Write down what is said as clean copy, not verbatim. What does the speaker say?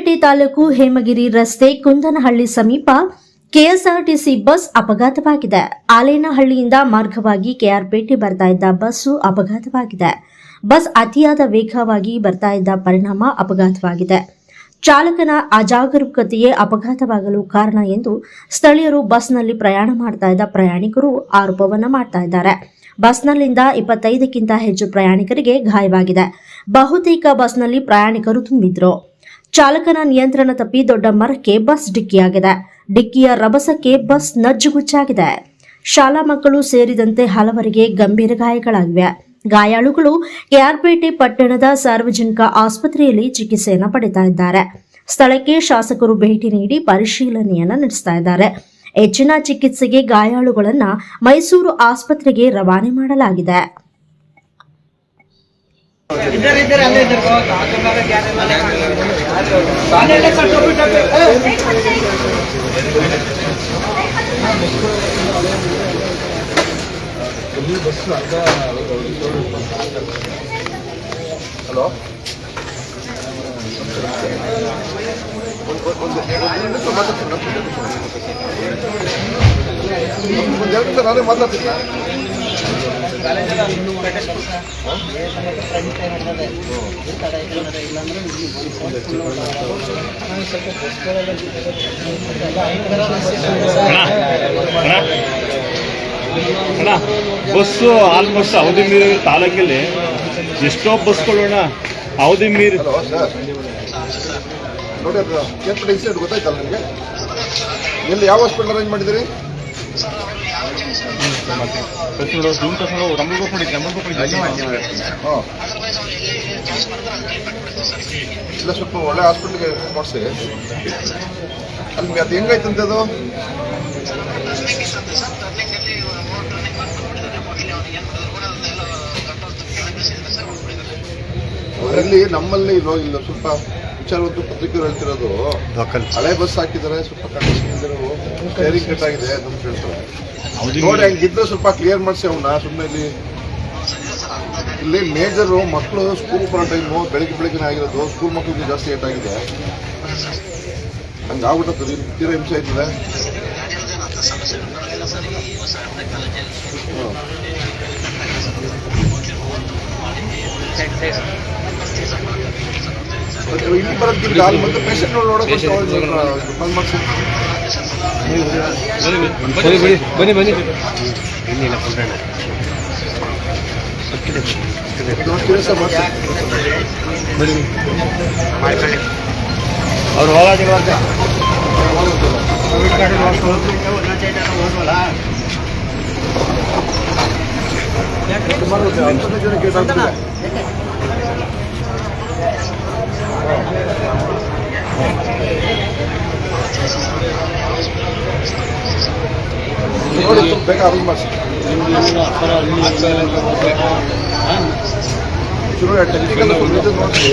ಕೆಆರ್ಪೇಟೆ ತಾಲೂಕು ಹೇಮಗಿರಿ ರಸ್ತೆ ಕುಂದನಹಳ್ಳಿ ಸಮೀಪ KSRTC bus ಅಪಘಾತವಾಗಿದೆ. ಆಲೇನಹಳ್ಳಿಯಿಂದ ಮಾರ್ಗವಾಗಿ ಕೆಆರ್ಪೇಟೆ ಬರ್ತಾ ಇದ್ದ ಬಸ್ಸು ಅಪಘಾತವಾಗಿದೆ. ಬಸ್ ಅತಿಯಾದ ವೇಗವಾಗಿ ಬರ್ತಾ ಇದ್ದ ಪರಿಣಾಮ ಅಪಘಾತವಾಗಿದೆ. ಚಾಲಕನ ಅಜಾಗರೂಕತೆಯೇ ಅಪಘಾತವಾಗಲು ಕಾರಣ ಎಂದು ಸ್ಥಳೀಯರು ಬಸ್ನಲ್ಲಿ ಪ್ರಯಾಣ ಮಾಡ್ತಾ ಇದ್ದ ಪ್ರಯಾಣಿಕರು ಆರೋಪವನ್ನ ಮಾಡ್ತಾ ಇದ್ದಾರೆ. ಬಸ್ನಲ್ಲಿಂದ 25ಕ್ಕಿಂತ ಹೆಚ್ಚು ಪ್ರಯಾಣಿಕರಿಗೆ ಗಾಯವಾಗಿದೆ. ಬಹುತೇಕ ಬಸ್ನಲ್ಲಿ ಪ್ರಯಾಣಿಕರು ತುಂಬಿದ್ರು. ಚಾಲಕನ ನಿಯಂತ್ರಣ ತಪ್ಪಿ ದೊಡ್ಡ ಮರಕ್ಕೆ ಬಸ್ ಡಿಕ್ಕಿಯಾಗಿದೆ. ಡಿಕ್ಕಿಯ ರಭಸಕ್ಕೆ ಬಸ್ ನಜ್ಜುಗುಜ್ಜಾಗಿದೆ. ಶಾಲಾ ಮಕ್ಕಳು ಸೇರಿದಂತೆ ಹಲವರಿಗೆ ಗಂಭೀರ ಗಾಯಗಳಾಗಿವೆ. ಗಾಯಾಳುಗಳು ಕೆಆರ್ಪೇಟೆ ಪಟ್ಟಣದ ಸಾರ್ವಜನಿಕ ಆಸ್ಪತ್ರೆಯಲ್ಲಿ ಚಿಕಿತ್ಸೆಯನ್ನು ಪಡೆತಾ ಇದ್ದಾರೆ. ಸ್ಥಳಕ್ಕೆ ಶಾಸಕರು ಭೇಟಿ ನೀಡಿ ಪರಿಶೀಲನೆಯನ್ನ ನಡೆಸ್ತಾ ಇದ್ದಾರೆ. ಹೆಚ್ಚಿನ ಚಿಕಿತ್ಸೆಗೆ ಗಾಯಾಳುಗಳನ್ನ ಮೈಸೂರು ಆಸ್ಪತ್ರೆಗೆ ರವಾನೆ ಮಾಡಲಾಗಿದೆ. ಹಲೋ, ನಾನೇ ಮಾತಾಡ್ತೀನಿ. ಬಸ್ಸು ಆಲ್ಮೋಸ್ಟ್ ಅವಧಿ ಮೀರಿ ತಾಲೂಕಲ್ಲಿ ಎಷ್ಟೋ ಬಸ್ಗಳೋಣ ಅವಧಿ ಮೀರಿ. ಹಲೋ ಸರ್, ನೋಡಿ ಕೆಂಪು ಇನ್ಸಿಡೆಂಟ್ ಗೊತ್ತಾಯ್ತಲ್ಲ ನಿಮಗೆ? ಎಲ್ಲಿ ಯಾವ ಹಾಸ್ಪಿಟಲ್ ಅರೇಂಜ್ ಮಾಡಿದ್ದೀರಿ? ಇಲ್ಲ, ಸ್ವಲ್ಪ ಒಳ್ಳೆ ಹಾಸ್ಪಿಟ್ಲಿಗೆ ಮಾಡಿಸಿ. ಅಲ್ಲಿ ಅದು ಹೆಂಗಾಯ್ತಂತೆ ಅದು? ಇಲ್ಲಿ ನಮ್ಮಲ್ಲಿ ಇಲ್ಲ ಸ್ವಲ್ಪ ವಿಚಾರವಂತೂ ಪತ್ರಿಕೆಗಳು ಹೇಳ್ತಿರೋದು, ಹಳೆ ಬಸ್ ಹಾಕಿದ್ದಾರೆ, ಸ್ವಲ್ಪ ಕಂಡೀಷನ್ ಸ್ಟೇರಿಂಗ್ ಕಟ್ ಆಗಿದೆ ಅಂತ ಹೇಳ್ತಾರೆ. ನೋಡಿ, ಹಂಗಿದ್ರೆ ಸ್ವಲ್ಪ ಕ್ಲಿಯರ್ ಮಾಡಿಸಿ ಅವನ್ನ. ಸುಮ್ಮನೆ ಇಲ್ಲಿ ಮೇಜರು ಮಕ್ಕಳು ಸ್ಕೂಲ್ ಬರೋ ಟೈಮು ಬೆಳಿಗ್ಗೆ ಆಗಿರೋದು, ಸ್ಕೂಲ್ ಮಕ್ಕಳಿಗೆ ಜಾಸ್ತಿ ಏಟ್ ಆಗಿದೆ. ಹಂಗೆ ಆಗ್ಬಿಟ್ಟದ್ದು, ತೀರಾ ಹಿಂಸೆ ಆಯ್ತದೆ. ಇಲ್ಲಿ ಬರೋದಕ್ಕಿಂತ ಅಲ್ಲಿ ಮತ್ತೆ ಪೇಷಂಟ್ ನೋಡೋಕೆ ಕಾಲ್ ಮಾಡಿಸಿ. ಬನ್ನಿ ಅವ್ರು ಹೋಗೋದಿಲ್ಲ. ನೋಡಿ, ಬೇಗ ಅರೇಂಜ್ ಮಾಡಿಸಿ. ಟೆಕ್ನಿಕಲ್ ನೋಡಿಸಿ.